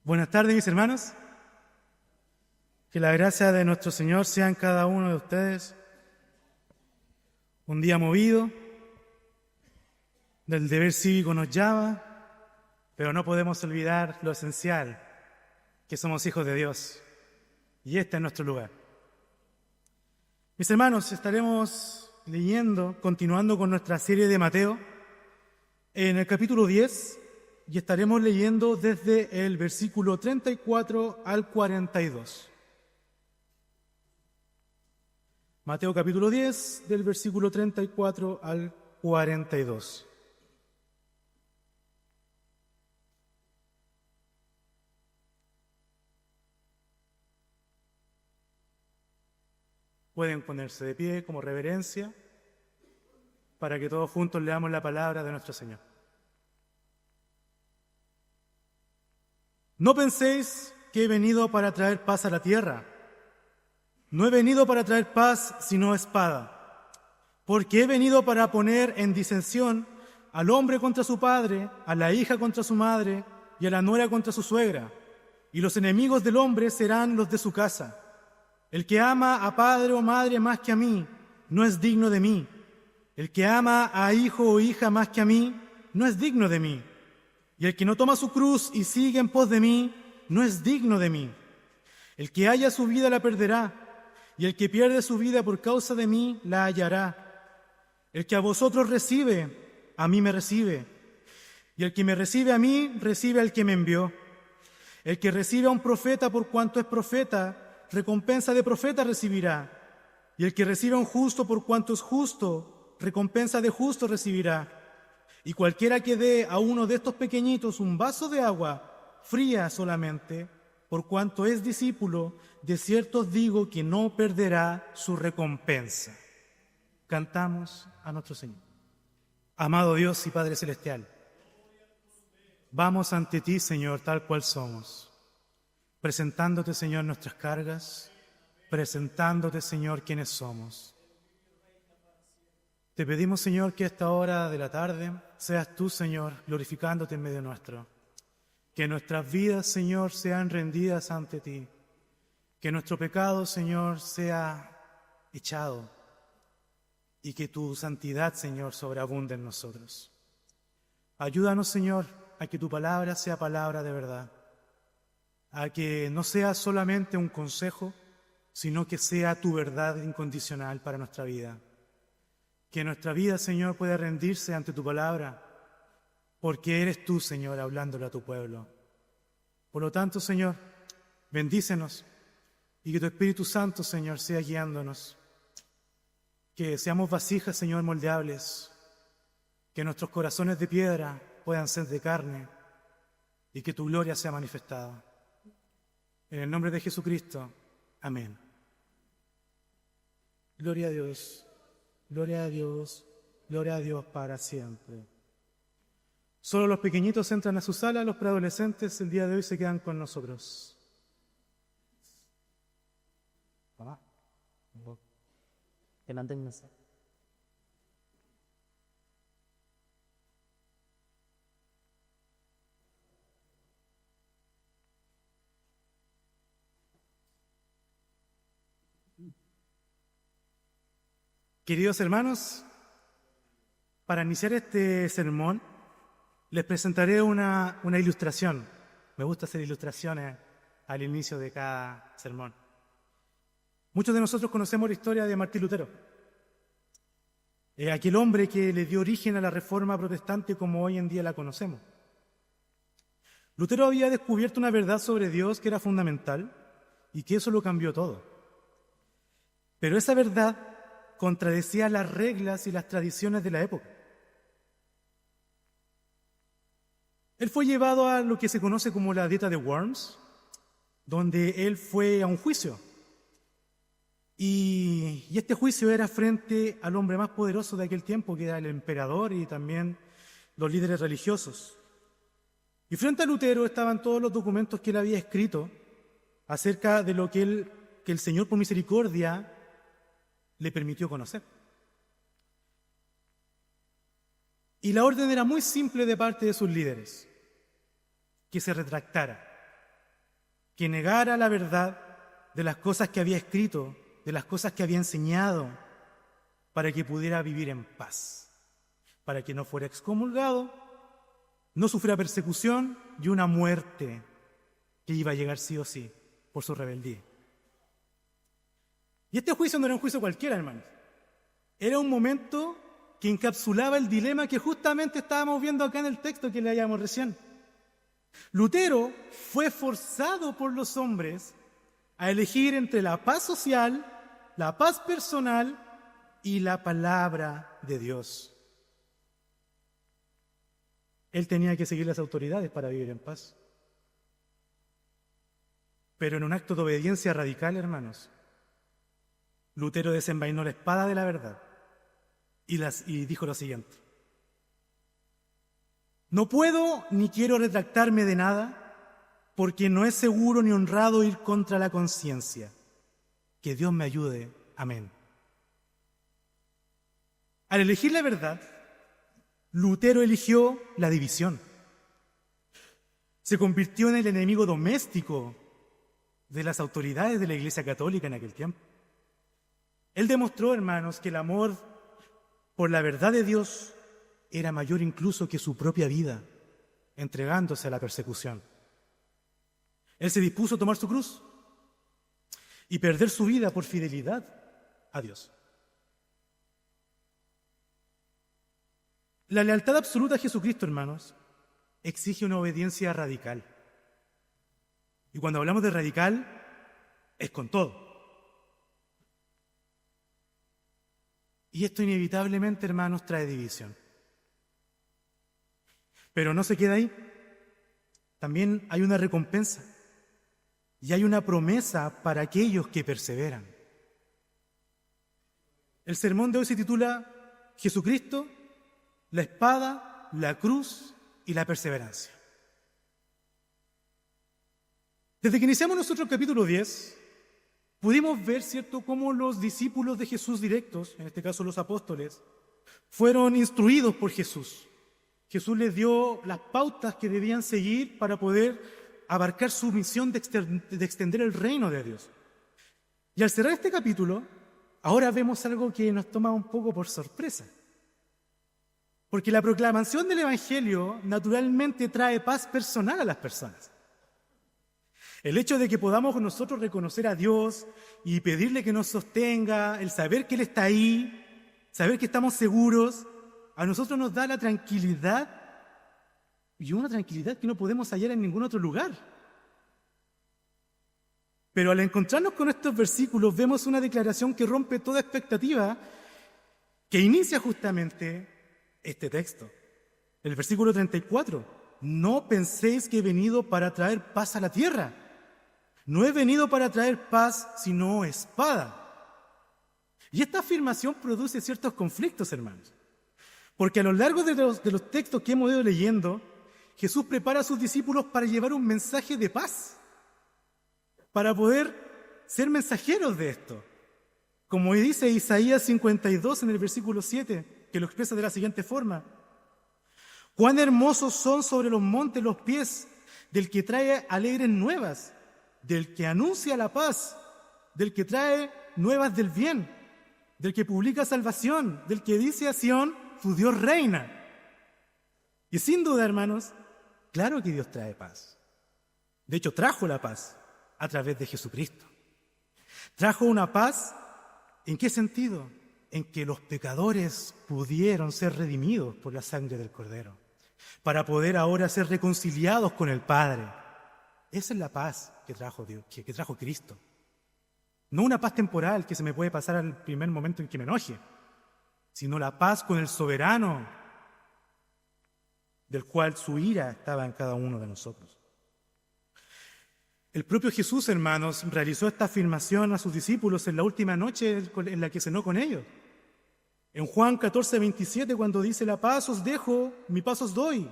Buenas tardes, mis hermanos. Que la gracia de nuestro Señor sea en cada uno de ustedes. Un día movido, del deber cívico nos llama, pero no podemos olvidar lo esencial, que somos hijos de Dios. Y este es nuestro lugar. Mis hermanos, estaremos leyendo, continuando con nuestra serie de Mateo, en el capítulo 10, y estaremos leyendo desde el versículo 34 al 42. Mateo capítulo 10, del versículo 34 al 42. Pueden ponerse de pie como reverencia para que todos juntos leamos la palabra de nuestro Señor. No penséis que he venido para traer paz a la tierra. No he venido para traer paz, sino espada. Porque he venido para poner en disensión al hombre contra su padre, a la hija contra su madre y a la nuera contra su suegra. Y los enemigos del hombre serán los de su casa. El que ama a padre o madre más que a mí, no es digno de mí. El que ama a hijo o hija más que a mí, no es digno de mí. Y el que no toma su cruz y sigue en pos de mí, no es digno de mí. El que haya su vida la perderá, y el que pierde su vida por causa de mí la hallará. El que a vosotros recibe, a mí me recibe. Y el que me recibe a mí, recibe al que me envió. El que recibe a un profeta por cuanto es profeta, recompensa de profeta recibirá. Y el que recibe a un justo por cuanto es justo, recompensa de justo recibirá. Y cualquiera que dé a uno de estos pequeñitos un vaso de agua, fría solamente, por cuanto es discípulo, de cierto os digo que no perderá su recompensa. Cantamos a nuestro Señor. Amado Dios y Padre Celestial, vamos ante ti, Señor, tal cual somos, presentándote, Señor, nuestras cargas, presentándote, Señor, quienes somos. Te pedimos, Señor, que a esta hora de la tarde seas tú, Señor, glorificándote en medio nuestro. Que nuestras vidas, Señor, sean rendidas ante ti. Que nuestro pecado, Señor, sea echado. Y que tu santidad, Señor, sobreabunde en nosotros. Ayúdanos, Señor, a que tu palabra sea palabra de verdad. A que no sea solamente un consejo, sino que sea tu verdad incondicional para nuestra vida. Que nuestra vida, Señor, pueda rendirse ante tu palabra, porque eres tú, Señor, hablándole a tu pueblo. Por lo tanto, Señor, bendícenos y que tu Espíritu Santo, Señor, sea guiándonos. Que seamos vasijas, Señor, moldeables, que nuestros corazones de piedra puedan ser de carne y que tu gloria sea manifestada. En el nombre de Jesucristo, amén. Gloria a Dios. Gloria a Dios, gloria a Dios para siempre. Solo los pequeñitos entran a su sala, los preadolescentes el día de hoy se quedan con nosotros. Mamá, que manténganse. Queridos hermanos, para iniciar este sermón, les presentaré una ilustración. Me gusta hacer ilustraciones al inicio de cada sermón. Muchos de nosotros conocemos la historia de Martín Lutero, aquel hombre que le dio origen a la Reforma protestante como hoy en día la conocemos. Lutero había descubierto una verdad sobre Dios que era fundamental y que eso lo cambió todo. Pero esa verdad contradecía las reglas y las tradiciones de la época. Él fue llevado a lo que se conoce como la dieta de Worms, donde él fue a un juicio. Y este juicio era frente al hombre más poderoso de aquel tiempo, que era el emperador y también los líderes religiosos. Y frente a Lutero estaban todos los documentos que él había escrito acerca de lo que el Señor por misericordia le permitió conocer. Y la orden era muy simple de parte de sus líderes: que se retractara, que negara la verdad de las cosas que había escrito, de las cosas que había enseñado, para que pudiera vivir en paz, para que no fuera excomulgado, no sufriera persecución y una muerte que iba a llegar sí o sí por su rebeldía. Y este juicio no era un juicio cualquiera, hermanos. Era un momento que encapsulaba el dilema que justamente estábamos viendo acá en el texto que leíamos recién. Lutero fue forzado por los hombres a elegir entre la paz social, la paz personal y la palabra de Dios. Él tenía que seguir las autoridades para vivir en paz. Pero en un acto de obediencia radical, hermanos, Lutero desenvainó la espada de la verdad y dijo lo siguiente: no puedo ni quiero retractarme de nada, porque no es seguro ni honrado ir contra la conciencia. Que Dios me ayude. Amén. Al elegir la verdad, Lutero eligió la división. Se convirtió en el enemigo doméstico de las autoridades de la Iglesia Católica en aquel tiempo. Él demostró, hermanos, que el amor por la verdad de Dios era mayor incluso que su propia vida, entregándose a la persecución. Él se dispuso a tomar su cruz y perder su vida por fidelidad a Dios. La lealtad absoluta a Jesucristo, hermanos, exige una obediencia radical. Y cuando hablamos de radical, es con todo. Y esto inevitablemente, hermanos, trae división. Pero no se queda ahí. También hay una recompensa y hay una promesa para aquellos que perseveran. El sermón de hoy se titula Jesucristo, la espada, la cruz y la perseverancia. Desde que iniciamos nosotros el capítulo 10, pudimos ver, ¿cierto?, cómo los discípulos de Jesús directos, en este caso los apóstoles, fueron instruidos por Jesús. Jesús les dio las pautas que debían seguir para poder abarcar su misión de extender el reino de Dios. Y al cerrar este capítulo, ahora vemos algo que nos toma un poco por sorpresa. Porque la proclamación del Evangelio naturalmente trae paz personal a las personas. El hecho de que podamos nosotros reconocer a Dios y pedirle que nos sostenga, el saber que Él está ahí, saber que estamos seguros, a nosotros nos da la tranquilidad, y una tranquilidad que no podemos hallar en ningún otro lugar. Pero al encontrarnos con estos versículos vemos una declaración que rompe toda expectativa, que inicia justamente este texto. El versículo 34, no penséis que he venido para traer paz a la tierra. No he venido para traer paz, sino espada. Y esta afirmación produce ciertos conflictos, hermanos. Porque a lo largo de los textos que hemos ido leyendo, Jesús prepara a sus discípulos para llevar un mensaje de paz, para poder ser mensajeros de esto. Como dice Isaías 52 en el versículo 7, que lo expresa de la siguiente forma: cuán hermosos son sobre los montes los pies del que trae alegres nuevas, del que anuncia la paz, del que trae nuevas del bien, del que publica salvación, del que dice a Sión, tu Dios reina. Y sin duda, hermanos, claro que Dios trae paz. De hecho, trajo la paz a través de Jesucristo. Trajo una paz, ¿en qué sentido? En que los pecadores pudieron ser redimidos por la sangre del Cordero, para poder ahora ser reconciliados con el Padre. Esa es la paz que trajo Dios, que trajo Cristo. No una paz temporal que se me puede pasar al primer momento en que me enoje, sino la paz con el soberano, del cual su ira estaba en cada uno de nosotros. El propio Jesús, hermanos, realizó esta afirmación a sus discípulos en la última noche en la que cenó con ellos. En Juan 14:27, cuando dice: la paz os dejo, mi paz os doy.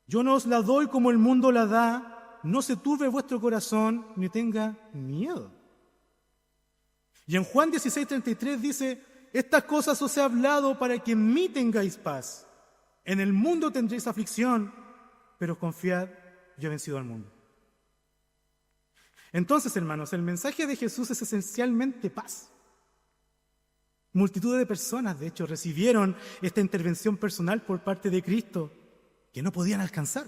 Yo no os la doy como el mundo la da, no se turbe vuestro corazón, ni tenga miedo. Y en Juan 16:33 dice: estas cosas os he hablado para que en mí tengáis paz. En el mundo tendréis aflicción, pero confiad, yo he vencido al mundo. Entonces, hermanos, el mensaje de Jesús es esencialmente paz. Multitud de personas, de hecho, recibieron esta intervención personal por parte de Cristo que no podían alcanzar.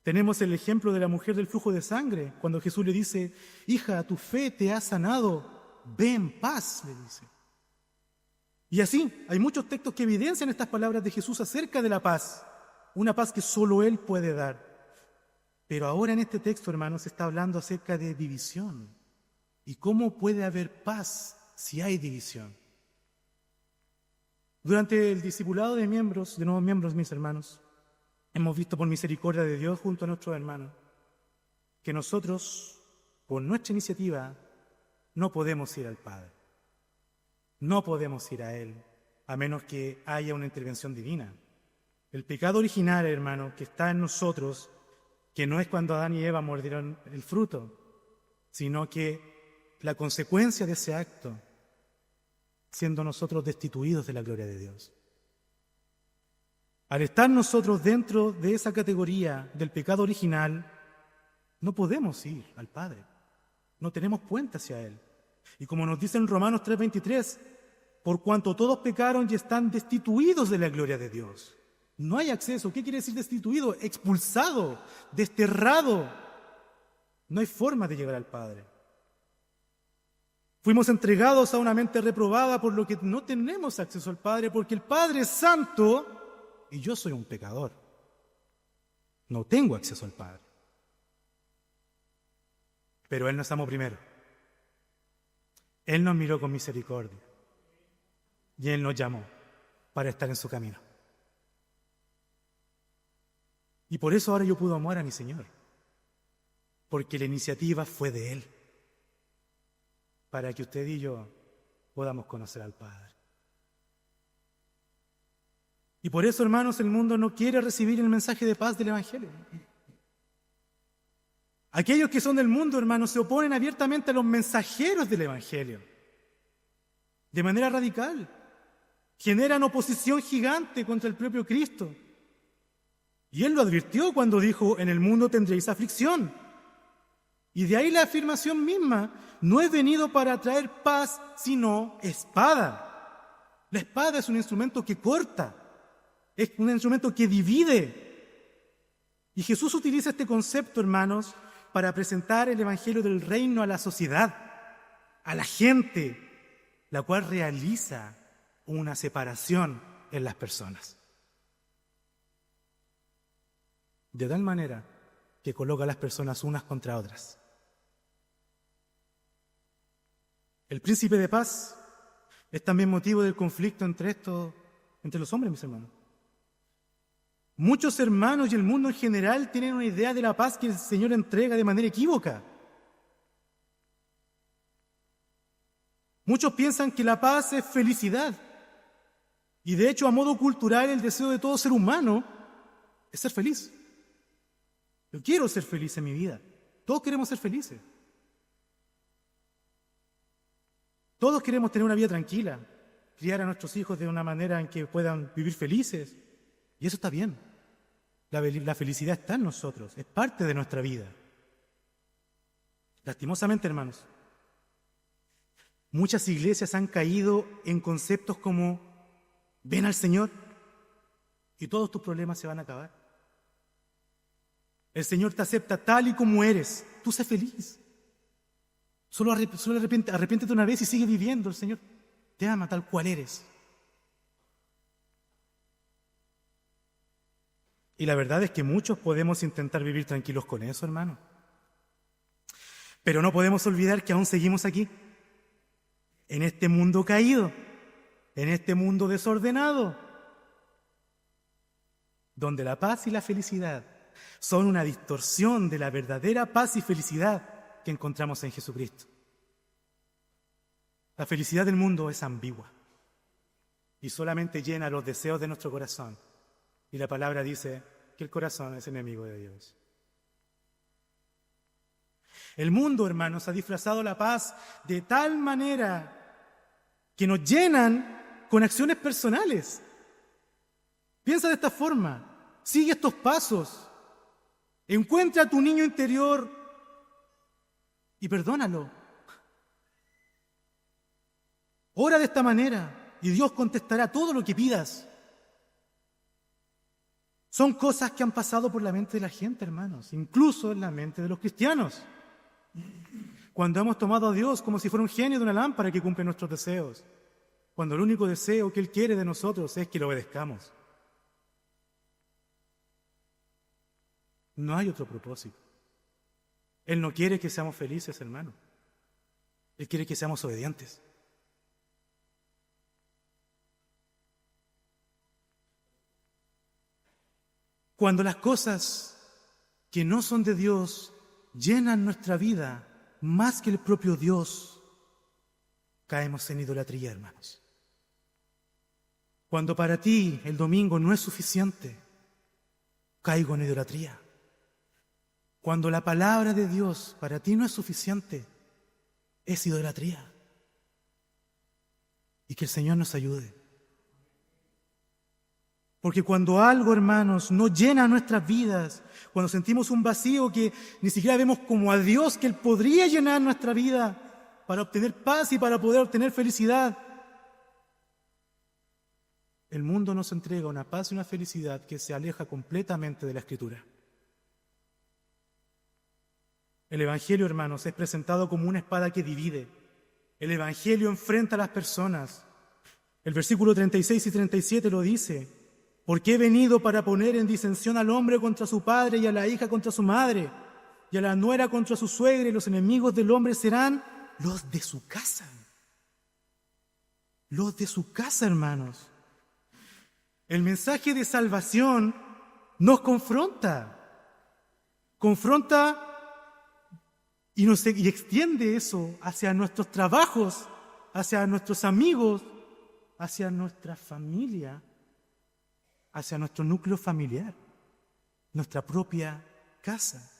Tenemos el ejemplo de la mujer del flujo de sangre, cuando Jesús le dice: hija, tu fe te ha sanado, ve en paz, le dice. Y así, hay muchos textos que evidencian estas palabras de Jesús acerca de la paz, una paz que solo Él puede dar. Pero ahora en este texto, hermanos, se está hablando acerca de división. ¿Y cómo puede haber paz si hay división? Durante el discipulado de nuevos miembros, mis hermanos, hemos visto por misericordia de Dios junto a nuestros hermanos que nosotros, por nuestra iniciativa, no podemos ir al Padre. No podemos ir a Él, a menos que haya una intervención divina. El pecado original, hermano, que está en nosotros, que no es cuando Adán y Eva mordieron el fruto, sino que la consecuencia de ese acto, siendo nosotros destituidos de la gloria de Dios. Al estar nosotros dentro de esa categoría del pecado original, no podemos ir al Padre, no tenemos puente hacia Él. Y como nos dice en Romanos 3:23, por cuanto todos pecaron y están destituidos de la gloria de Dios. No hay acceso. ¿Qué quiere decir destituido? Expulsado, desterrado. No hay forma de llegar al Padre. Fuimos entregados a una mente reprobada, por lo que no tenemos acceso al Padre, porque el Padre es santo y yo soy un pecador. No tengo acceso al Padre. Pero Él nos amó primero. Él nos miró con misericordia y Él nos llamó para estar en su camino. Y por eso ahora yo puedo amar a mi Señor, porque la iniciativa fue de Él, para que usted y yo podamos conocer al Padre. Y por eso, hermanos, el mundo no quiere recibir el mensaje de paz del Evangelio. Aquellos que son del mundo, hermanos, se oponen abiertamente a los mensajeros del Evangelio, de manera radical. Generan oposición gigante contra el propio Cristo. Y Él lo advirtió cuando dijo: en el mundo tendréis aflicción. Y de ahí la afirmación misma: no he venido para traer paz, sino espada. La espada es un instrumento que corta, es un instrumento que divide. Y Jesús utiliza este concepto, hermanos, para presentar el Evangelio del Reino a la sociedad, a la gente, la cual realiza una separación en las personas. De tal manera que coloca a las personas unas contra otras. El príncipe de paz es también motivo del conflicto entre los hombres, mis hermanos. Muchos hermanos y el mundo en general tienen una idea de la paz que el Señor entrega de manera equívoca. Muchos piensan que la paz es felicidad. Y de hecho, a modo cultural, el deseo de todo ser humano es ser feliz. Yo quiero ser feliz en mi vida. Todos queremos ser felices. Todos queremos tener una vida tranquila, criar a nuestros hijos de una manera en que puedan vivir felices. Y eso está bien. La felicidad está en nosotros, es parte de nuestra vida. Lastimosamente, hermanos, muchas iglesias han caído en conceptos como: ven al Señor y todos tus problemas se van a acabar. El Señor te acepta tal y como eres. Tú sé feliz. Solo arrepiéntete una vez y sigue viviendo. El Señor te ama tal cual eres. Y la verdad es que muchos podemos intentar vivir tranquilos con eso, hermano. Pero no podemos olvidar que aún seguimos aquí, en este mundo caído, en este mundo desordenado, donde la paz y la felicidad son una distorsión de la verdadera paz y felicidad que encontramos en Jesucristo. La felicidad del mundo es ambigua y solamente llena los deseos de nuestro corazón. Y la palabra dice que el corazón es enemigo de Dios. El mundo, hermanos, ha disfrazado la paz de tal manera que nos llenan con acciones personales. Piensa de esta forma: sigue estos pasos. Encuentra a tu niño interior y perdónalo. Ora de esta manera y Dios contestará todo lo que pidas. Son cosas que han pasado por la mente de la gente, hermanos, incluso en la mente de los cristianos. Cuando hemos tomado a Dios como si fuera un genio de una lámpara que cumple nuestros deseos, cuando el único deseo que Él quiere de nosotros es que lo obedezcamos. No hay otro propósito. Él no quiere que seamos felices, hermano. Él quiere que seamos obedientes. Cuando las cosas que no son de Dios llenan nuestra vida más que el propio Dios, caemos en idolatría, hermanos. Cuando para ti el domingo no es suficiente, caigo en idolatría. Cuando la palabra de Dios para ti no es suficiente, es idolatría. Y que el Señor nos ayude. Porque cuando algo, hermanos, no llena nuestras vidas, cuando sentimos un vacío que ni siquiera vemos como a Dios que Él podría llenar nuestra vida para obtener paz y para poder obtener felicidad, el mundo nos entrega una paz y una felicidad que se aleja completamente de la Escritura. El Evangelio, hermanos, es presentado como una espada que divide. El Evangelio enfrenta a las personas. El versículo 36 y 37 lo dice: porque he venido para poner en disensión al hombre contra su padre y a la hija contra su madre y a la nuera contra su suegra, y los enemigos del hombre serán los de su casa. Los de su casa, hermanos. El mensaje de salvación nos confronta. Confronta y extiende eso hacia nuestros trabajos, hacia nuestros amigos, hacia nuestra familia, hacia nuestro núcleo familiar, nuestra propia casa.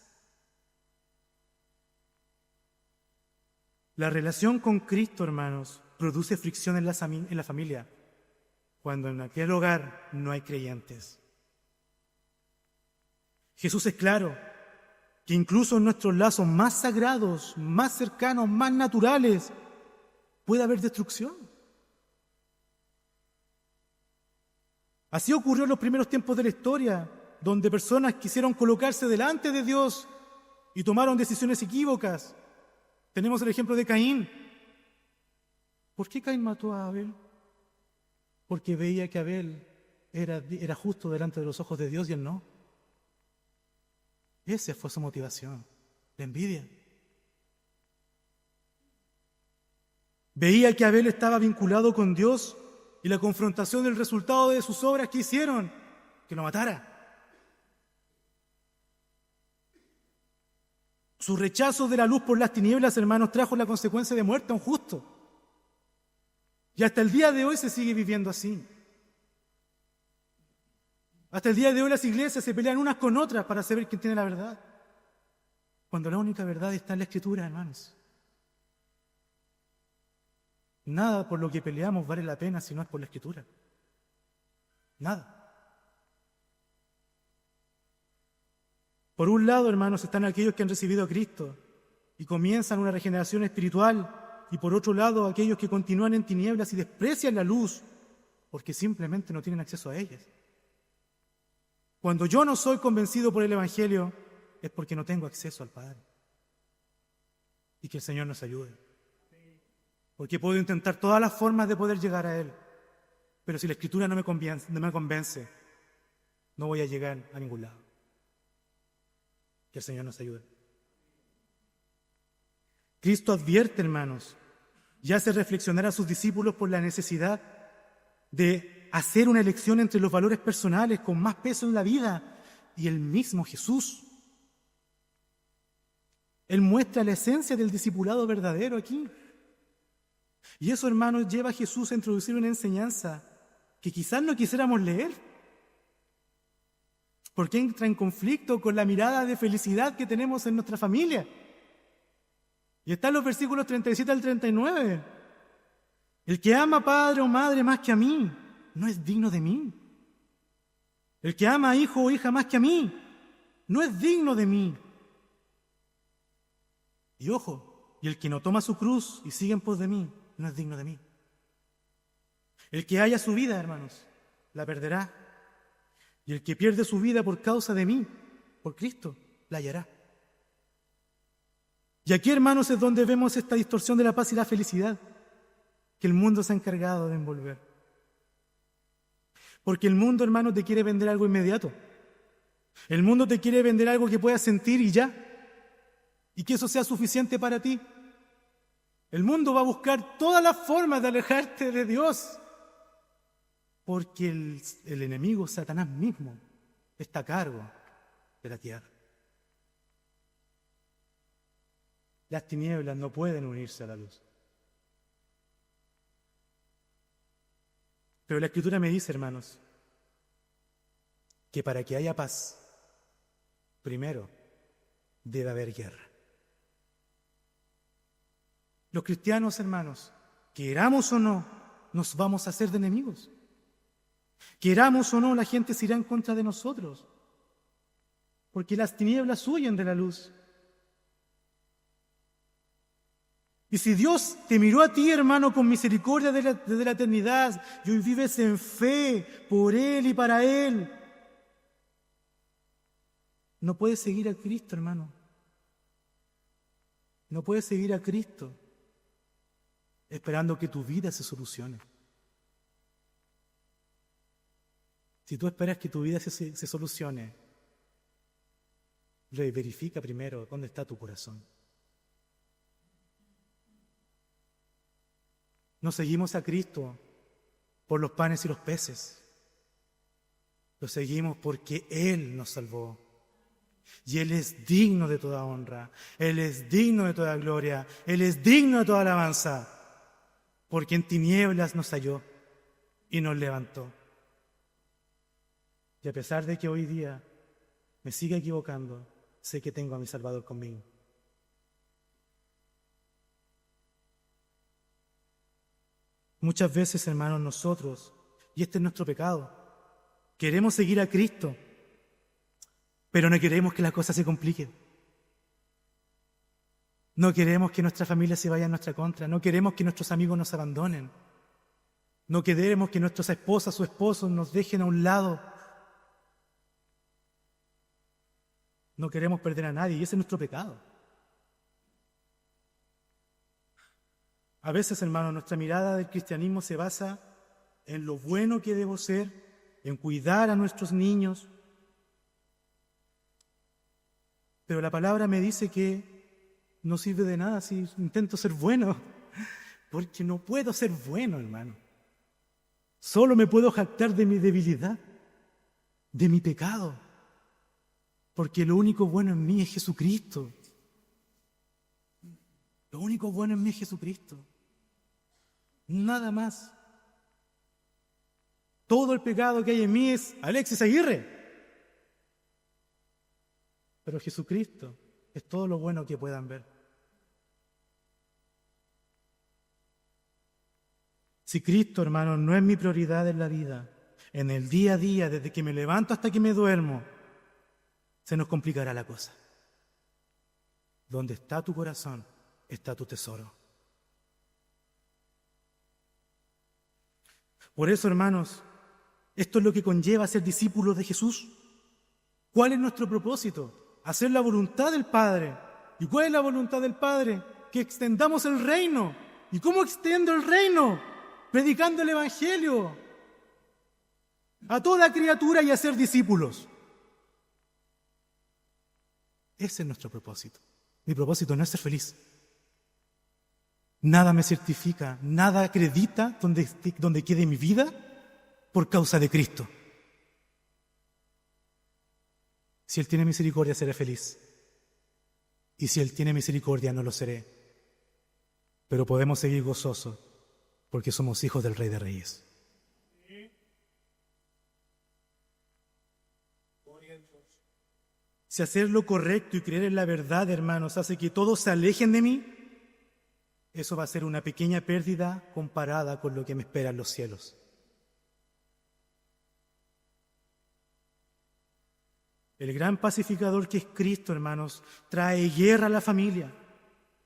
La relación con Cristo, hermanos, produce fricción en la familia, cuando en aquel hogar no hay creyentes. Jesús es claro que incluso en nuestros lazos más sagrados, más cercanos, más naturales, puede haber destrucción. Así ocurrió en los primeros tiempos de la historia, donde personas quisieron colocarse delante de Dios y tomaron decisiones equívocas. Tenemos el ejemplo de Caín. ¿Por qué Caín mató a Abel? Porque veía que Abel era justo delante de los ojos de Dios y él no. Esa fue su motivación, la envidia. Veía que Abel estaba vinculado con Dios y la confrontación del resultado de sus obras que hicieron, que lo matara. Su rechazo de la luz por las tinieblas, hermanos, trajo la consecuencia de muerte a un justo. Y hasta el día de hoy se sigue viviendo así. Hasta el día de hoy las iglesias se pelean unas con otras para saber quién tiene la verdad, cuando la única verdad está en la Escritura, hermanos. Nada por lo que peleamos vale la pena si no es por la Escritura. Nada. Por un lado, hermanos, están aquellos que han recibido a Cristo y comienzan una regeneración espiritual, y por otro lado, aquellos que continúan en tinieblas y desprecian la luz porque simplemente no tienen acceso a ellas. Cuando yo no soy convencido por el Evangelio, es porque no tengo acceso al Padre. Y que el Señor nos ayude. Porque puedo intentar todas las formas de poder llegar a Él, pero si la Escritura no me convence, no voy a llegar a ningún lado. Que el Señor nos ayude. Cristo advierte, hermanos, y hace reflexionar a sus discípulos por la necesidad de hacer una elección entre los valores personales con más peso en la vida y el mismo Jesús. Él muestra la esencia del discipulado verdadero aquí. Y eso, hermanos, lleva a Jesús a introducir una enseñanza que quizás no quisiéramos leer, porque entra en conflicto con la mirada de felicidad que tenemos en nuestra familia. Y están los versículos 37 al 39. El que ama a padre o madre más que a mí, no es digno de mí. El que ama a hijo o hija más que a mí, no es digno de mí. Y ojo, y el que no toma su cruz y sigue en pos de mí, no es digno de mí. El que haya su vida, hermanos, la perderá. Y el que pierde su vida por causa de mí, por Cristo, la hallará. Y aquí, hermanos, es donde vemos esta distorsión de la paz y la felicidad que el mundo se ha encargado de envolver. Porque el mundo, hermanos, te quiere vender algo inmediato. El mundo te quiere vender algo que puedas sentir y ya. Y que eso sea suficiente para ti. El mundo va a buscar todas las formas de alejarte de Dios. Porque el enemigo, Satanás mismo, está a cargo de la tierra. Las tinieblas no pueden unirse a la luz. Pero la Escritura me dice, hermanos, que para que haya paz, primero debe haber guerra. Los cristianos, hermanos, queramos o no, nos vamos a hacer de enemigos. Queramos o no, la gente se irá en contra de nosotros, porque las tinieblas huyen de la luz. Y si Dios te miró a ti, hermano, con misericordia desde la eternidad, y hoy vives en fe por Él y para Él, no puedes seguir a Cristo, hermano. No puedes seguir a Cristo esperando que tu vida se solucione. Si tú esperas que tu vida se solucione, verifica primero dónde está tu corazón. No seguimos a Cristo por los panes y los peces. Lo seguimos porque Él nos salvó. Y Él es digno de toda honra. Él es digno de toda gloria. Él es digno de toda alabanza. Porque en tinieblas nos halló y nos levantó. Y a pesar de que hoy día me siga equivocando, sé que tengo a mi Salvador conmigo. Muchas veces, hermanos, nosotros, y este es nuestro pecado, queremos seguir a Cristo, pero no queremos que las cosas se compliquen. No queremos que nuestra familia se vaya en nuestra contra, no queremos que nuestros amigos nos abandonen, no queremos que nuestras esposas o esposos nos dejen a un lado. No queremos perder a nadie y ese es nuestro pecado. A veces, hermanos, nuestra mirada del cristianismo se basa en lo bueno que debo ser, en cuidar a nuestros niños. Pero la palabra me dice que no sirve de nada si intento ser bueno, porque no puedo ser bueno, hermano. Solo me puedo jactar de mi debilidad, de mi pecado, porque lo único bueno en mí es Jesucristo. Lo único bueno en mí es Jesucristo. Nada más. Todo el pecado que hay en mí es Alexis Aguirre. Pero Jesucristo es todo lo bueno que puedan ver. Si Cristo, hermano, no es mi prioridad en la vida, en el día a día, desde que me levanto hasta que me duermo, se nos complicará la cosa. Donde está tu corazón, está tu tesoro. Por eso, hermanos, esto es lo que conlleva ser discípulos de Jesús. ¿Cuál es nuestro propósito? Hacer la voluntad del Padre. ¿Y cuál es la voluntad del Padre? Que extendamos el reino. ¿Y cómo extiendo el reino? Predicando el Evangelio a toda criatura y a ser discípulos. Ese es nuestro propósito. Mi propósito no es ser feliz. Nada me certifica, nada acredita donde quede mi vida por causa de Cristo. Si Él tiene misericordia, seré feliz. Y si Él tiene misericordia, no lo seré. Pero podemos seguir gozosos porque somos hijos del Rey de Reyes. Si hacer lo correcto y creer en la verdad, hermanos, hace que todos se alejen de mí, eso va a ser una pequeña pérdida comparada con lo que me espera en los cielos. El gran pacificador que es Cristo, hermanos, trae guerra a la familia,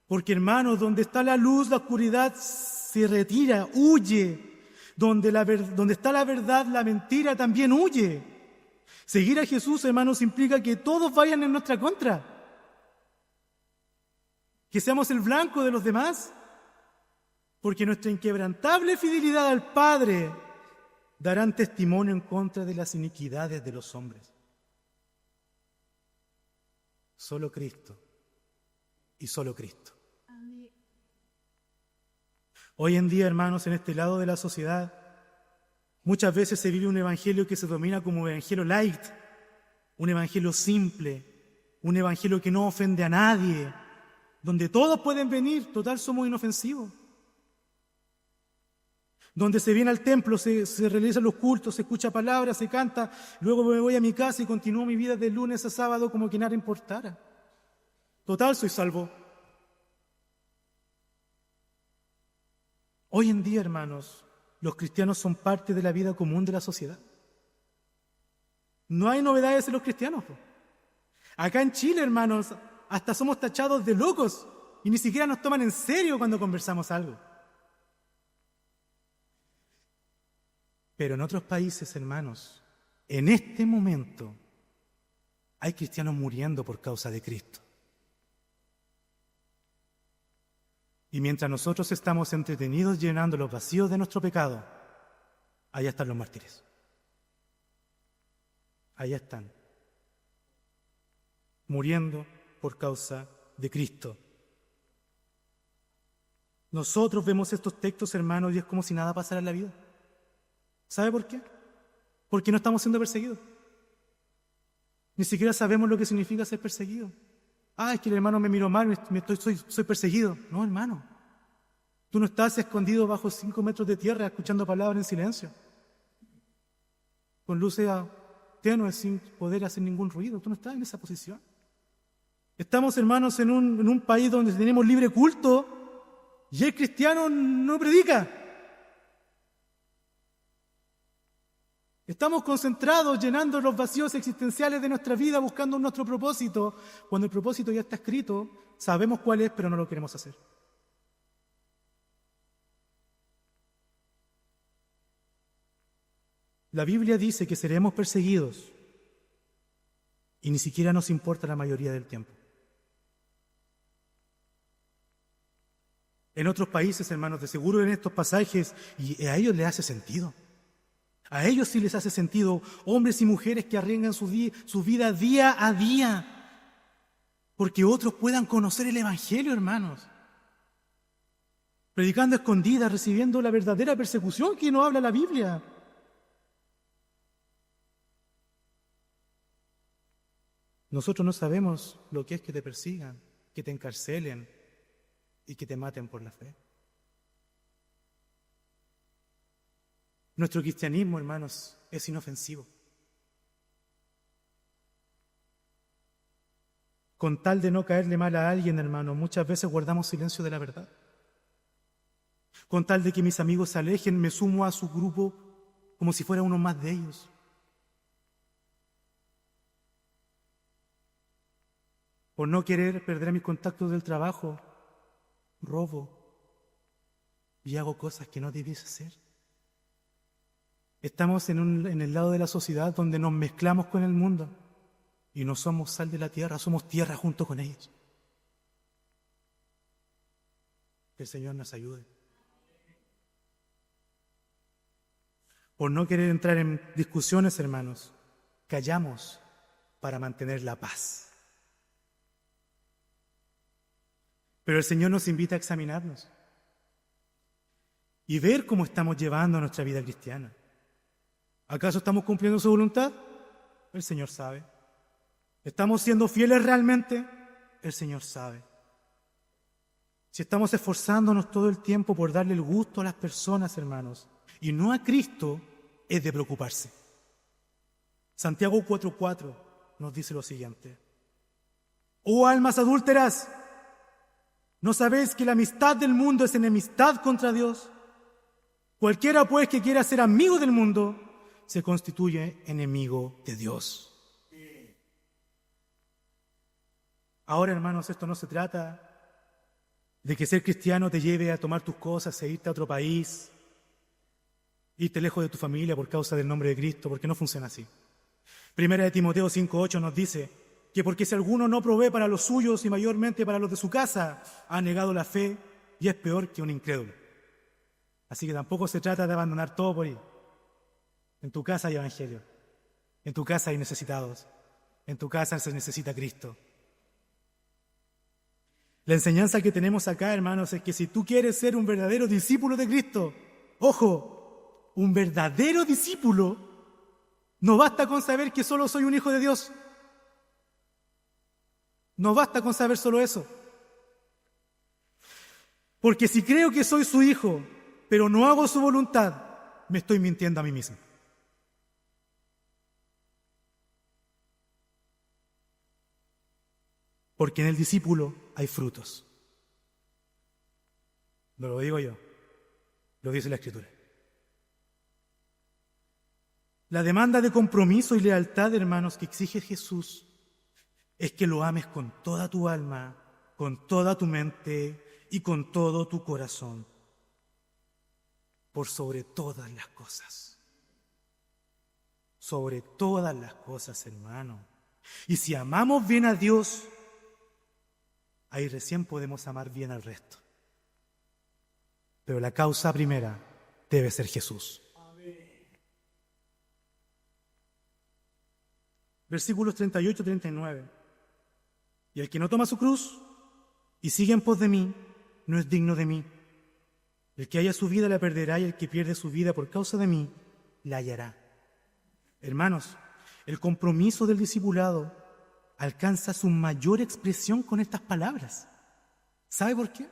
Porque, hermanos, donde está la luz, la oscuridad se retira, huye. Donde está la verdad, la mentira también huye. Seguir a Jesús, hermanos, implica que todos vayan en nuestra contra. Que seamos el blanco de los demás. Porque nuestra inquebrantable fidelidad al Padre darán testimonio en contra de las iniquidades de los hombres. Solo Cristo y solo Cristo. Hoy en día, hermanos, en este lado de la sociedad, muchas veces se vive un evangelio que se domina como evangelio light, un evangelio simple, un evangelio que no ofende a nadie, donde todos pueden venir, total somos inofensivos. Donde se viene al templo, se realizan los cultos, se escucha palabras, se canta, luego me voy a mi casa y continúo mi vida de lunes a sábado como que nada importara. Total, soy salvo. Hoy en día, hermanos, los cristianos son parte de la vida común de la sociedad. No hay novedades en los cristianos. Acá en Chile, hermanos, hasta somos tachados de locos y ni siquiera nos toman en serio cuando conversamos algo. Pero en otros países, hermanos, en este momento hay cristianos muriendo por causa de Cristo. Y mientras nosotros estamos entretenidos llenando los vacíos de nuestro pecado, allá están los mártires. Allá están, muriendo por causa de Cristo. Nosotros vemos estos textos, hermanos, y es como si nada pasara en la vida. ¿Sabe por qué? Porque no estamos siendo perseguidos. Ni siquiera sabemos lo que significa ser perseguido. Es que el hermano me miró mal, soy perseguido. No, hermano. Tú no estás escondido bajo 5 metros de tierra escuchando palabras en silencio, con luces tenues sin poder hacer ningún ruido. Tú no estás en esa posición. Estamos, hermanos, en un país donde tenemos libre culto y el cristiano no predica. Estamos concentrados llenando los vacíos existenciales de nuestra vida, buscando nuestro propósito. Cuando el propósito ya está escrito, sabemos cuál es, pero no lo queremos hacer. La Biblia dice que seremos perseguidos y ni siquiera nos importa la mayoría del tiempo. En otros países, hermanos, de seguro en estos pasajes, y a ellos les hace sentido. A ellos sí les hace sentido, hombres y mujeres que arriesgan su vida día a día, porque otros puedan conocer el Evangelio, hermanos. Predicando a escondidas, recibiendo la verdadera persecución que nos habla la Biblia. Nosotros no sabemos lo que es que te persigan, que te encarcelen y que te maten por la fe. Nuestro cristianismo, hermanos, es inofensivo. Con tal de no caerle mal a alguien, hermano, muchas veces guardamos silencio de la verdad. Con tal de que mis amigos se alejen, me sumo a su grupo como si fuera uno más de ellos. Por no querer perder mis contactos del trabajo, robo y hago cosas que no debiese hacer. Estamos en el lado de la sociedad donde nos mezclamos con el mundo y no somos sal de la tierra, somos tierra junto con ellos. Que el Señor nos ayude. Por no querer entrar en discusiones, hermanos, callamos para mantener la paz. Pero el Señor nos invita a examinarnos y ver cómo estamos llevando nuestra vida cristiana. ¿Acaso estamos cumpliendo su voluntad? El Señor sabe. ¿Estamos siendo fieles realmente? El Señor sabe. Si estamos esforzándonos todo el tiempo por darle el gusto a las personas, hermanos, y no a Cristo, es de preocuparse. Santiago 4:4 nos dice lo siguiente: ¡Oh almas adúlteras! ¿No sabéis que la amistad del mundo es enemistad contra Dios? Cualquiera, pues, que quiera ser amigo del mundo, se constituye enemigo de Dios. Ahora, hermanos, esto no se trata de que ser cristiano te lleve a tomar tus cosas e irte a otro país, irte lejos de tu familia por causa del nombre de Cristo, porque no funciona así. Primera de Timoteo 5:8 nos dice que porque si alguno no provee para los suyos y mayormente para los de su casa, ha negado la fe y es peor que un incrédulo. Así que tampoco se trata de abandonar todo por ahí. En tu casa hay evangelio, en tu casa hay necesitados, en tu casa se necesita Cristo. La enseñanza que tenemos acá, hermanos, es que si tú quieres ser un verdadero discípulo de Cristo, ojo, un verdadero discípulo, no basta con saber que solo soy un hijo de Dios. No basta con saber solo eso. Porque si creo que soy su hijo, pero no hago su voluntad, me estoy mintiendo a mí mismo. Porque en el discípulo hay frutos. No lo digo yo, lo dice la Escritura. La demanda de compromiso y lealtad, hermanos, que exige Jesús es que lo ames con toda tu alma, con toda tu mente y con todo tu corazón, por sobre todas las cosas. Sobre todas las cosas, hermano. Y si amamos bien a Dios, ahí recién podemos amar bien al resto. Pero la causa primera debe ser Jesús. Versículos 38 y 39. Y el que no toma su cruz y sigue en pos de mí, no es digno de mí. El que haya su vida la perderá y el que pierde su vida por causa de mí, la hallará. Hermanos, el compromiso del discipulado alcanza su mayor expresión con estas palabras. ¿Sabe por qué?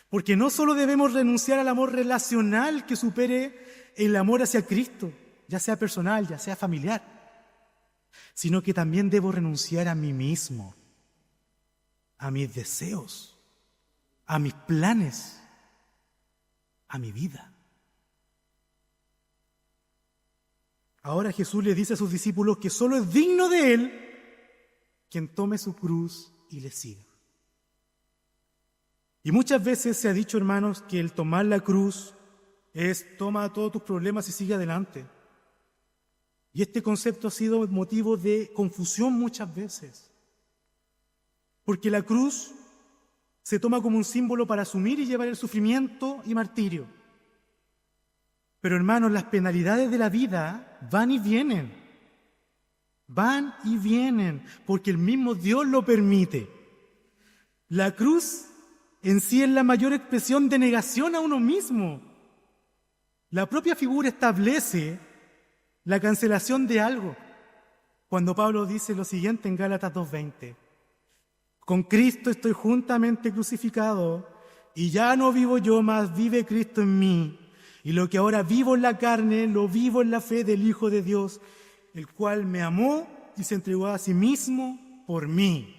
Porque no solo debemos renunciar al amor relacional que supere el amor hacia Cristo, ya sea personal, ya sea familiar, sino que también debo renunciar a mí mismo, a mis deseos, a mis planes, a mi vida. Ahora Jesús le dice a sus discípulos que solo es digno de Él quien tome su cruz y le siga. Y muchas veces se ha dicho, hermanos, que el tomar la cruz es toma todos tus problemas y sigue adelante. Y este concepto ha sido motivo de confusión muchas veces. Porque la cruz se toma como un símbolo para asumir y llevar el sufrimiento y martirio. Pero hermanos, las penalidades de la vida van y vienen. Van y vienen, porque el mismo Dios lo permite. La cruz en sí es la mayor expresión de negación a uno mismo. La propia figura establece la cancelación de algo. Cuando Pablo dice lo siguiente en Gálatas 2:20: con Cristo estoy juntamente crucificado, y ya no vivo yo, mas vive Cristo en mí. Y lo que ahora vivo en la carne, lo vivo en la fe del Hijo de Dios, el cual me amó y se entregó a sí mismo por mí.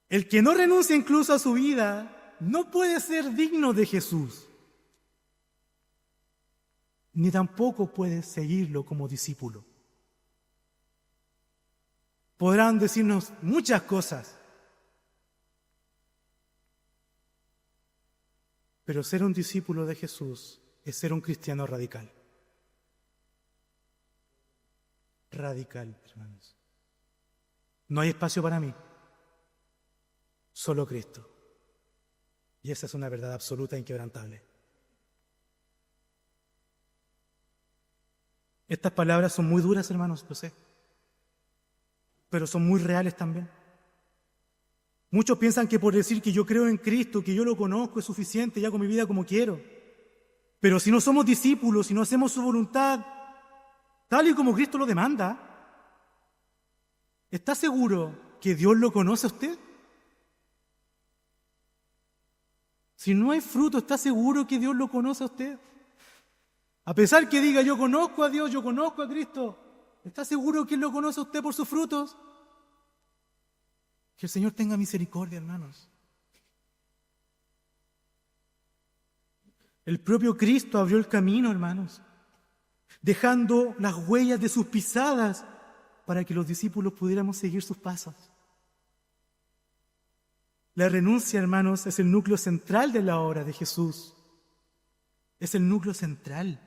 El que no renuncia incluso a su vida no puede ser digno de Jesús, ni tampoco puede seguirlo como discípulo. Podrán decirnos muchas cosas, pero ser un discípulo de Jesús es ser un cristiano radical. Radical, hermanos. No hay espacio para mí, solo Cristo. Y esa es una verdad absoluta e inquebrantable. Estas palabras son muy duras, hermanos, lo sé, pero son muy reales también. Muchos piensan que por decir que yo creo en Cristo, que yo lo conozco, es suficiente, y hago mi vida como quiero. Pero si no somos discípulos, si no hacemos su voluntad, tal y como Cristo lo demanda, ¿está seguro que Dios lo conoce a usted? Si no hay fruto, ¿está seguro que Dios lo conoce a usted? A pesar que diga yo conozco a Dios, yo conozco a Cristo, ¿está seguro que Él lo conoce a usted por sus frutos? Que el Señor tenga misericordia, hermanos. El propio Cristo abrió el camino, hermanos, dejando las huellas de sus pisadas para que los discípulos pudiéramos seguir sus pasos. La renuncia, hermanos, es el núcleo central de la obra de Jesús. Es el núcleo central.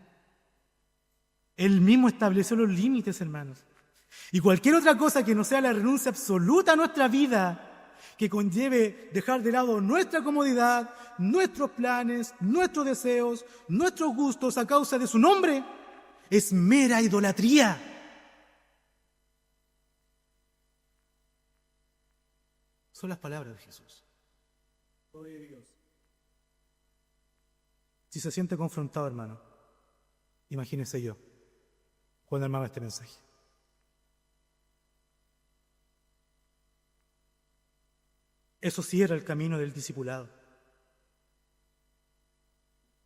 Él mismo estableció los límites, hermanos. Y cualquier otra cosa que no sea la renuncia absoluta a nuestra vida, que conlleve dejar de lado nuestra comodidad, nuestros planes, nuestros deseos, nuestros gustos a causa de su nombre, es mera idolatría. Son las palabras de Jesús. Gloria a Dios. Si se siente confrontado, hermano, imagínese yo cuando armaba este mensaje. Eso cierra el camino del discipulado,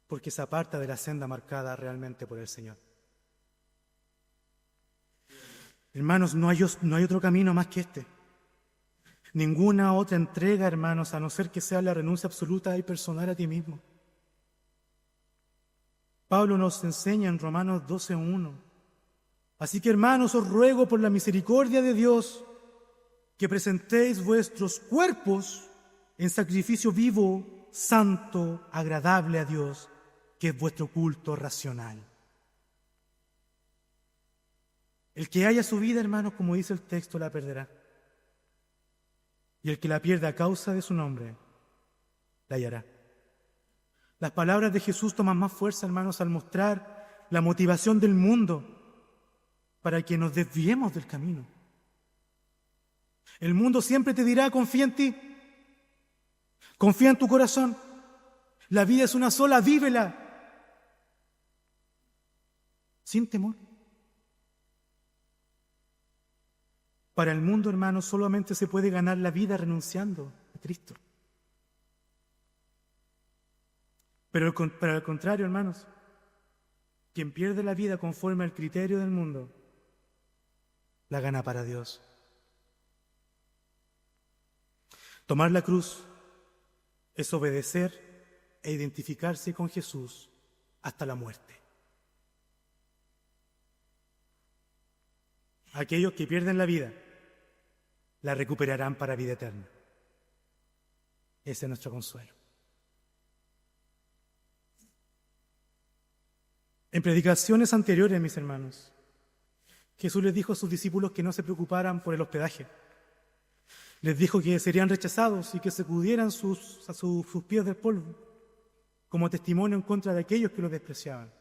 porque se aparta de la senda marcada realmente por el Señor. Hermanos, no hay otro camino más que este. Ninguna otra entrega, hermanos, a no ser que sea la renuncia absoluta y personal a ti mismo. Pablo nos enseña en Romanos 12:1. Así que, hermanos, os ruego por la misericordia de Dios que presentéis vuestros cuerpos en sacrificio vivo, santo, agradable a Dios, que es vuestro culto racional. El que haya su vida, hermanos, como dice el texto, la perderá. Y el que la pierda a causa de su nombre, la hallará. Las palabras de Jesús toman más fuerza, hermanos, al mostrar la motivación del mundo para que nos desviemos del camino. El mundo siempre te dirá: confía en ti, confía en tu corazón, la vida es una sola, vívela, sin temor. Para el mundo, hermanos, solamente se puede ganar la vida renunciando a Cristo. Pero al contrario, hermanos, quien pierde la vida conforme al criterio del mundo, la gana para Dios. Tomar la cruz es obedecer e identificarse con Jesús hasta la muerte. Aquellos que pierden la vida la recuperarán para vida eterna. Ese es nuestro consuelo. En predicaciones anteriores, mis hermanos, Jesús les dijo a sus discípulos que no se preocuparan por el hospedaje. Les dijo que serían rechazados y que sacudieran sus pies del polvo como testimonio en contra de aquellos que los despreciaban.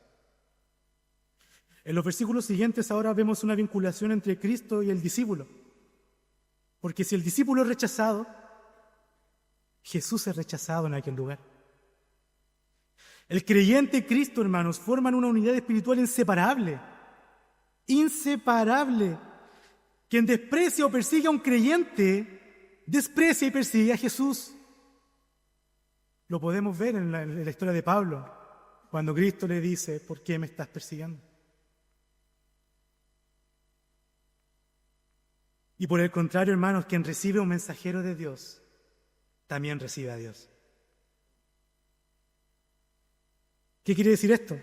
En los versículos siguientes ahora vemos una vinculación entre Cristo y el discípulo. Porque si el discípulo es rechazado, Jesús es rechazado en aquel lugar. El creyente y Cristo, hermanos, forman una unidad espiritual inseparable. Inseparable. Quien desprecia o persigue a un creyente, desprecia y persigue a Jesús. Lo podemos ver en la historia de Pablo, cuando Cristo le dice: ¿por qué me estás persiguiendo? Y por el contrario, hermanos, quien recibe a un mensajero de Dios, también recibe a Dios. ¿Qué quiere decir esto?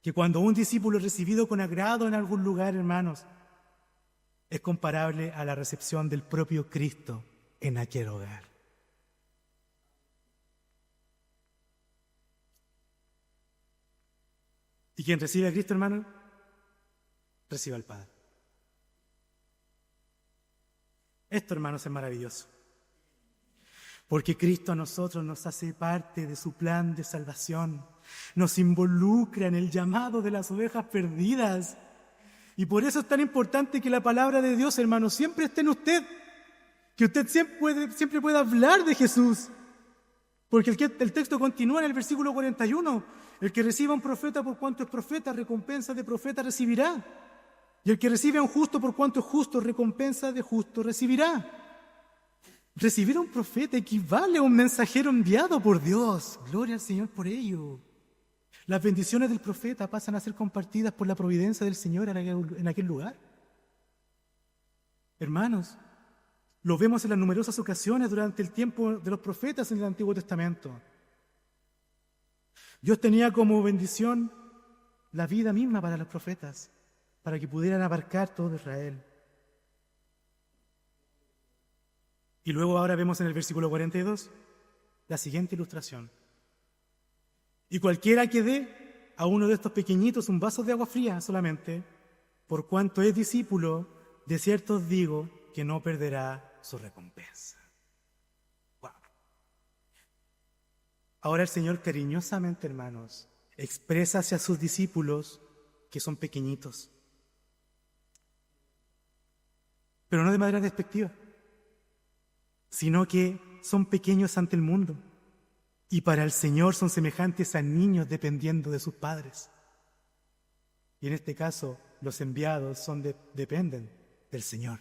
Que cuando un discípulo es recibido con agrado en algún lugar, hermanos, es comparable a la recepción del propio Cristo en aquel hogar. ¿Y quien recibe a Cristo, hermano? Recibe al Padre. Esto, hermanos, es maravilloso. Porque Cristo a nosotros nos hace parte de su plan de salvación. Nos involucra en el llamado de las ovejas perdidas. Y por eso es tan importante que la palabra de Dios, hermanos, siempre esté en usted. Que usted siempre pueda hablar de Jesús. Porque el texto continúa en el versículo 41. El que reciba a un profeta por cuanto es profeta, recompensa de profeta recibirá. Y el que recibe a un justo por cuanto es justo, recompensa de justo recibirá. Recibir a un profeta equivale a un mensajero enviado por Dios. Gloria al Señor por ello. Las bendiciones del profeta pasan a ser compartidas por la providencia del Señor en aquel lugar. Hermanos, lo vemos en las numerosas ocasiones durante el tiempo de los profetas en el Antiguo Testamento. Dios tenía como bendición la vida misma para los profetas, para que pudieran abarcar todo Israel. Y luego ahora vemos en el versículo 42 la siguiente ilustración. Y cualquiera que dé a uno de estos pequeñitos un vaso de agua fría solamente, por cuanto es discípulo, de cierto os digo que no perderá su recompensa. Wow. Ahora el Señor cariñosamente, hermanos, expresa hacia sus discípulos que son pequeñitos, pero no de manera despectiva, sino que son pequeños ante el mundo y para el Señor son semejantes a niños dependiendo de sus padres. Y en este caso, los enviados dependen del Señor.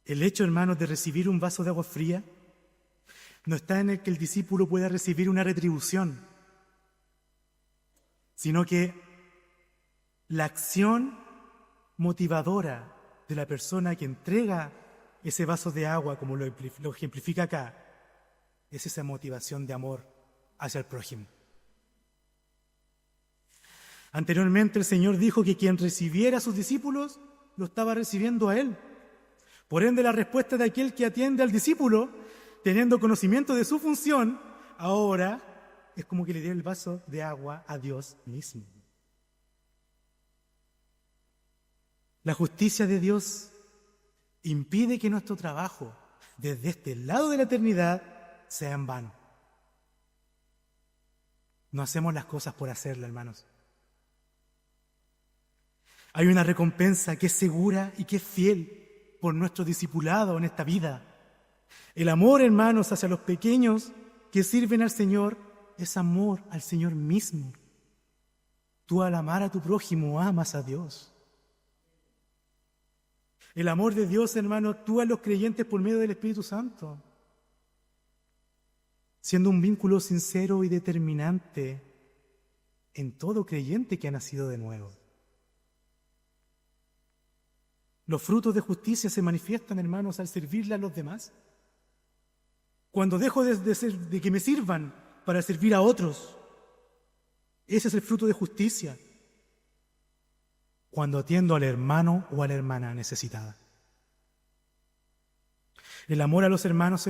El hecho, hermanos, de recibir un vaso de agua fría no está en el que el discípulo pueda recibir una retribución, sino que la acción motivadora de la persona que entrega ese vaso de agua, como lo ejemplifica acá, es esa motivación de amor hacia el prójimo. Anteriormente el Señor dijo que quien recibiera a sus discípulos lo estaba recibiendo a Él. Por ende, la respuesta de aquel que atiende al discípulo, teniendo conocimiento de su función, ahora es como que le diera el vaso de agua a Dios mismo. La justicia de Dios impide que nuestro trabajo desde este lado de la eternidad sea en vano. No hacemos las cosas por hacerlas, hermanos. Hay una recompensa que es segura y que es fiel por nuestro discipulado en esta vida. El amor, hermanos, hacia los pequeños que sirven al Señor es amor al Señor mismo. Tú al amar a tu prójimo amas a Dios. El amor de Dios, hermano, actúa en los creyentes por medio del Espíritu Santo, siendo un vínculo sincero y determinante en todo creyente que ha nacido de nuevo. Los frutos de justicia se manifiestan, hermanos, al servirle a los demás. Cuando dejo de que me sirvan para servir a otros, ese es el fruto de justicia. Cuando atiendo al hermano o a la hermana necesitada. El amor a los hermanos,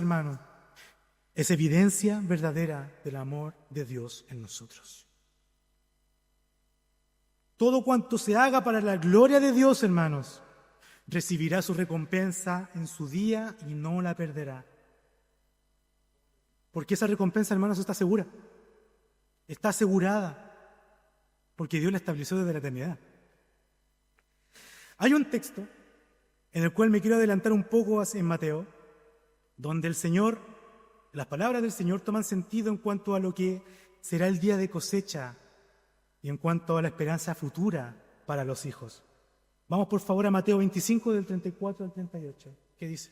es evidencia verdadera del amor de Dios en nosotros. Todo cuanto se haga para la gloria de Dios, hermanos, recibirá su recompensa en su día y no la perderá. Porque esa recompensa, hermanos, está segura. Está asegurada. Porque Dios la estableció desde la eternidad. Hay un texto en el cual me quiero adelantar un poco en Mateo, donde las palabras del Señor toman sentido en cuanto a lo que será el día de cosecha y en cuanto a la esperanza futura para los hijos. Vamos por favor a Mateo 25 del 34 al 38, que dice: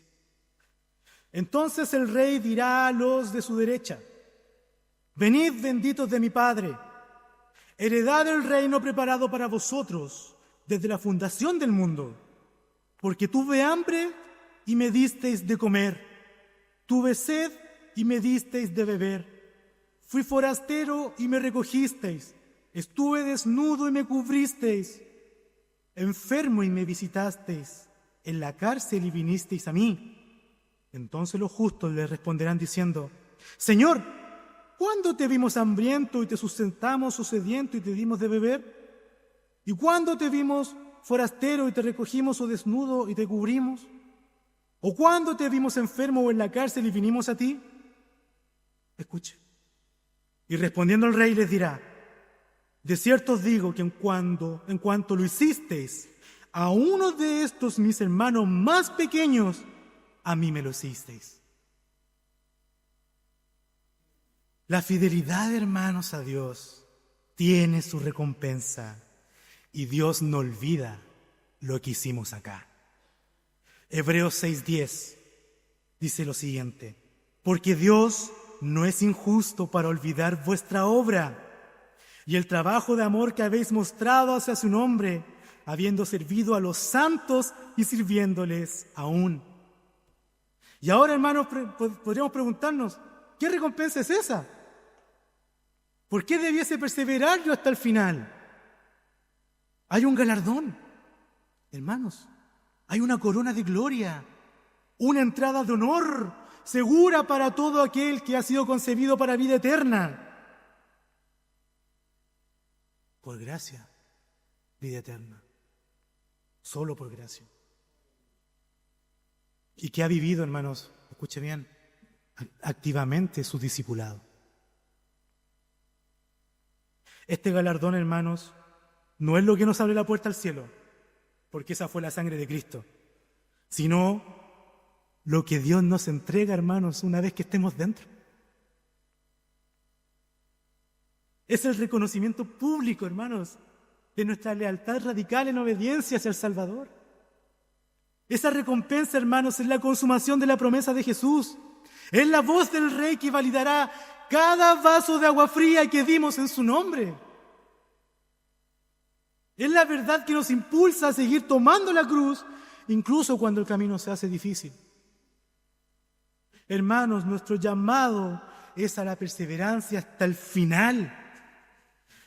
Entonces el rey dirá a los de su derecha: Venid, benditos de mi Padre, heredad el reino preparado para vosotros desde la fundación del mundo, porque tuve hambre y me disteis de comer, tuve sed y me disteis de beber, fui forastero y me recogisteis, estuve desnudo y me cubristeis, enfermo y me visitasteis, en la cárcel y vinisteis a mí. Entonces los justos le responderán diciendo: Señor, ¿cuándo te vimos hambriento y te sustentamos, o sediento y te dimos de beber? ¿Y cuándo te vimos forastero y te recogimos, o desnudo y te cubrimos? ¿O cuándo te vimos enfermo o en la cárcel y vinimos a ti? Escuche. Y respondiendo el rey les dirá: De cierto os digo que en cuanto lo hicisteis a uno de estos mis hermanos más pequeños, a mí me lo hicisteis. La fidelidad, hermanos, a Dios tiene su recompensa. Y Dios no olvida lo que hicimos acá. Hebreos 6:10 dice lo siguiente: Porque Dios no es injusto para olvidar vuestra obra y el trabajo de amor que habéis mostrado hacia su nombre, habiendo servido a los santos y sirviéndoles aún. Y ahora, hermanos, podríamos preguntarnos: ¿qué recompensa es esa? ¿Por qué debiese perseverar yo hasta el final? Hay un galardón, hermanos, hay una corona de gloria una entrada de honor, segura para todo aquel que ha sido concebido para vida eterna. Por gracia, vida eterna. Solo por gracia. Y que ha vivido, hermanos, escuche bien, activamente su discipulado. Este galardón, hermanos, no es lo que nos abre la puerta al cielo, porque esa fue la sangre de Cristo, sino lo que Dios nos entrega, hermanos, una vez que estemos dentro. Es el reconocimiento público, hermanos, de nuestra lealtad radical en obediencia hacia el Salvador. Esa recompensa, hermanos, es la consumación de la promesa de Jesús. Es la voz del Rey que validará cada vaso de agua fría que dimos en su nombre. Es la verdad que nos impulsa a seguir tomando la cruz, incluso cuando el camino se hace difícil. Hermanos, nuestro llamado es a la perseverancia hasta el final.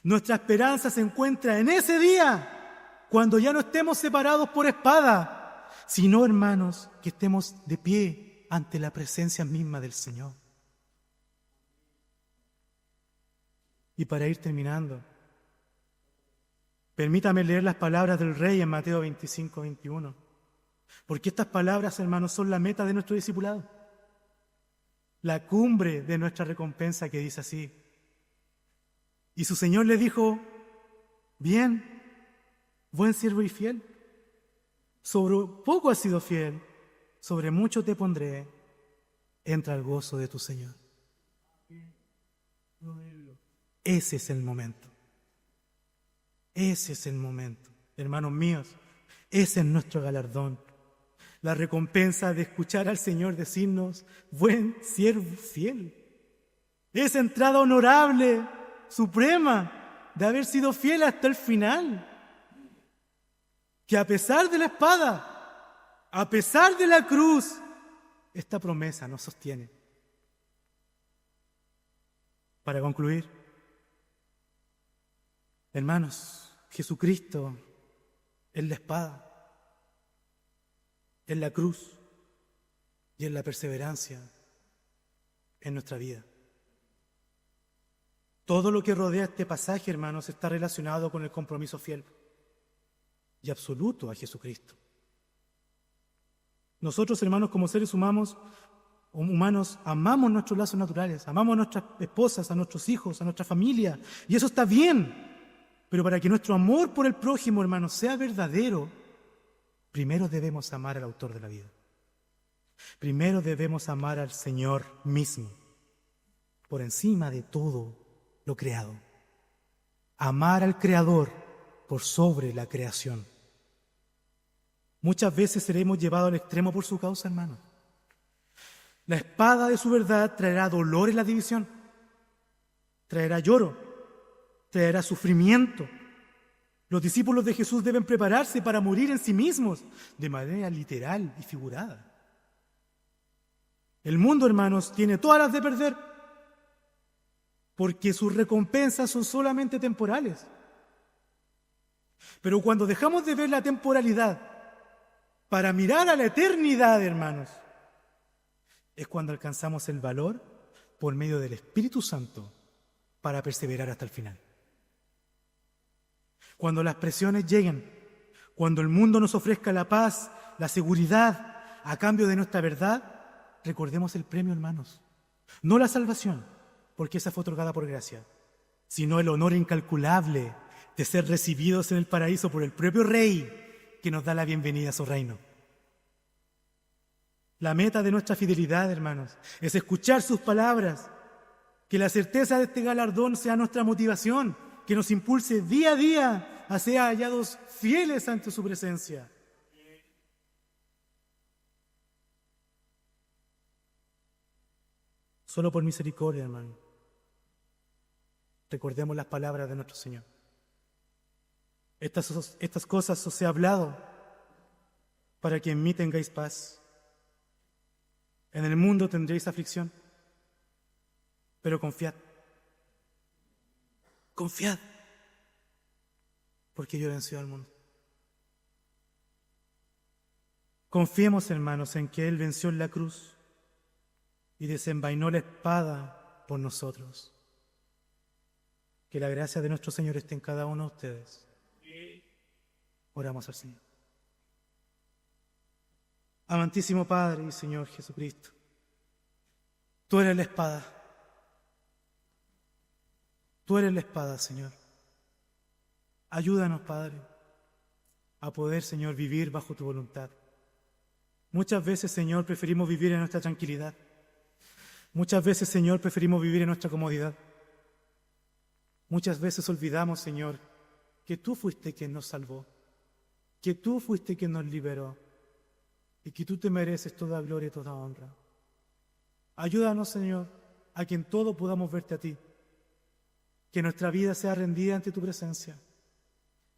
Nuestra esperanza se encuentra en ese día, cuando ya no estemos separados por espada, sino, hermanos, que estemos de pie ante la presencia misma del Señor. Y para ir terminando, permítame leer las palabras del Rey en Mateo 25, 21, porque estas palabras, hermanos, son la meta de nuestro discipulado, la cumbre de nuestra recompensa, que dice así: y su Señor le dijo: bien, buen siervo y fiel, sobre poco has sido fiel, sobre mucho te pondré, entra al gozo de tu Señor. Ese es el momento. Ese es el momento, hermanos míos. Ese es nuestro galardón, la recompensa de escuchar al Señor decirnos: buen siervo fiel. Esa entrada honorable, suprema, de haber sido fiel hasta el final. Que a pesar de la espada, a pesar de la cruz, esta promesa nos sostiene. Para concluir, hermanos, Jesucristo es la espada, es la cruz y es la perseverancia en nuestra vida. Todo lo que rodea este pasaje, hermanos, está relacionado con el compromiso fiel y absoluto a Jesucristo. Nosotros, hermanos, como seres humanos, amamos nuestros lazos naturales, amamos a nuestras esposas, a nuestros hijos, a nuestra familia, y eso está bien. Pero para que nuestro amor por el prójimo, hermanos, sea verdadero, primero debemos amar al autor de la vida. Primero debemos amar al Señor mismo, por encima de todo lo creado. Amar al Creador por sobre la creación. Muchas veces seremos llevados al extremo por su causa, hermanos. La espada de su verdad traerá dolor en la división, traerá lloro, traerá sufrimiento. Los discípulos de Jesús deben prepararse para morir en sí mismos, de manera literal y figurada. El mundo, hermanos, tiene todas las de perder, porque sus recompensas son solamente temporales. Pero cuando dejamos de ver la temporalidad para mirar a la eternidad, hermanos, es cuando alcanzamos el valor por medio del Espíritu Santo para perseverar hasta el final. Cuando las presiones lleguen, cuando el mundo nos ofrezca la paz, la seguridad a cambio de nuestra verdad, recordemos el premio, hermanos. No la salvación, porque esa fue otorgada por gracia, sino el honor incalculable de ser recibidos en el paraíso por el propio Rey que nos da la bienvenida a su reino. La meta de nuestra fidelidad, hermanos, es escuchar sus palabras, que la certeza de este galardón sea nuestra motivación, que nos impulse día a día a ser hallados fieles ante su presencia. Solo por misericordia, hermano, recordemos las palabras de nuestro Señor. Estas cosas os he hablado para que en mí tengáis paz. En el mundo tendréis aflicción, pero confiad. Confiad, porque yo he vencido al mundo. Confiemos, hermanos, en que Él venció en la cruz y desenvainó la espada por nosotros. Que la gracia de nuestro Señor esté en cada uno de ustedes. Oramos al Señor. Amantísimo Padre y Señor Jesucristo, tú eres la espada. Tú eres la espada, Señor. Ayúdanos, Padre, a poder, Señor, vivir bajo tu voluntad. Muchas veces, Señor, preferimos vivir en nuestra tranquilidad. Muchas veces, Señor, preferimos vivir en nuestra comodidad. Muchas veces olvidamos, Señor, que tú fuiste quien nos salvó, que tú fuiste quien nos liberó y que tú te mereces toda gloria y toda honra. Ayúdanos, Señor, a que en todo podamos verte a ti, que nuestra vida sea rendida ante tu presencia,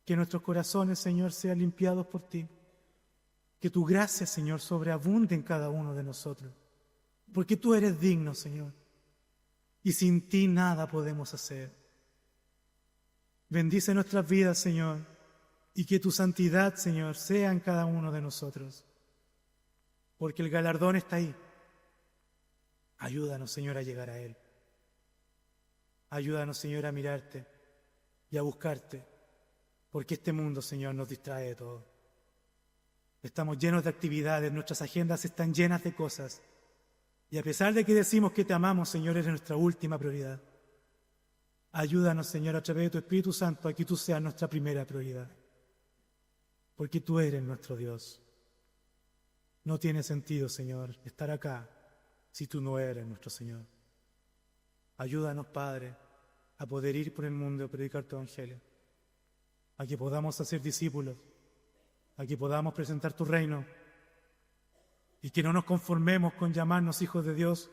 que nuestros corazones, Señor, sean limpiados por ti, que tu gracia, Señor, sobreabunde en cada uno de nosotros, porque tú eres digno, Señor, y sin ti nada podemos hacer. Bendice nuestras vidas, Señor, y que tu santidad, Señor, sea en cada uno de nosotros, porque el galardón está ahí. Ayúdanos, Señor, a llegar a Él. Ayúdanos, Señor, a mirarte y a buscarte, porque este mundo, Señor, nos distrae de todo. Estamos llenos de actividades, nuestras agendas están llenas de cosas, y a pesar de que decimos que te amamos, Señor, eres nuestra última prioridad. Ayúdanos, Señor, a través de tu Espíritu Santo, a que tú seas nuestra primera prioridad, porque tú eres nuestro Dios. No tiene sentido, Señor, estar acá si tú no eres nuestro Señor. Ayúdanos, Padre, a poder ir por el mundo y predicar tu evangelio, a que podamos hacer discípulos, a que podamos presentar tu reino y que no nos conformemos con llamarnos hijos de Dios,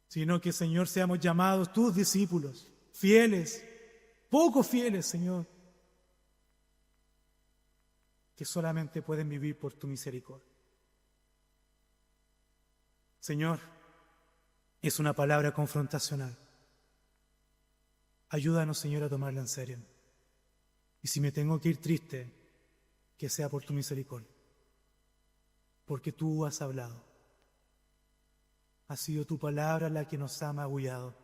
sino que, Señor, seamos llamados tus discípulos, fieles, poco fieles, Señor, que solamente pueden vivir por tu misericordia. Señor, es una palabra confrontacional. Ayúdanos, Señor, a tomarla en serio. Y si me tengo que ir triste, que sea por tu misericordia. Porque tú has hablado. Ha sido tu palabra la que nos ha magullado.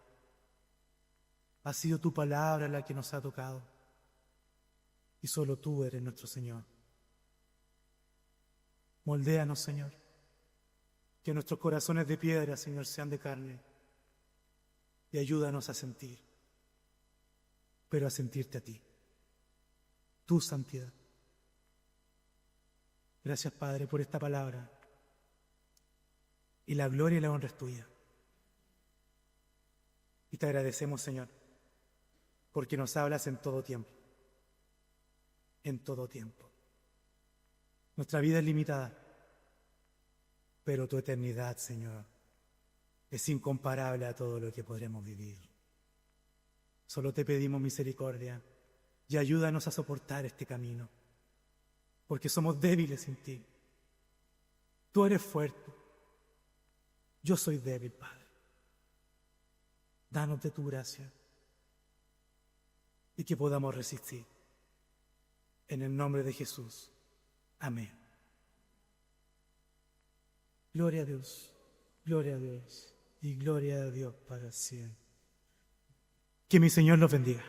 Ha sido tu palabra la que nos ha tocado. Y solo tú eres nuestro Señor. Moldéanos, Señor. Que nuestros corazones de piedra, Señor, sean de carne. Y ayúdanos a sentir, pero a sentirte a ti, tu santidad. Gracias, Padre, por esta palabra. Y la gloria y la honra es tuya. Y te agradecemos, Señor, porque nos hablas en todo tiempo. En todo tiempo. Nuestra vida es limitada, pero tu eternidad, Señor, es incomparable a todo lo que podremos vivir. Solo te pedimos misericordia y ayúdanos a soportar este camino, porque somos débiles sin ti. Tú eres fuerte, yo soy débil, Padre. Danos de tu gracia y que podamos resistir. En el nombre de Jesús. Amén. Gloria a Dios y gloria a Dios para siempre. Que mi Señor los bendiga.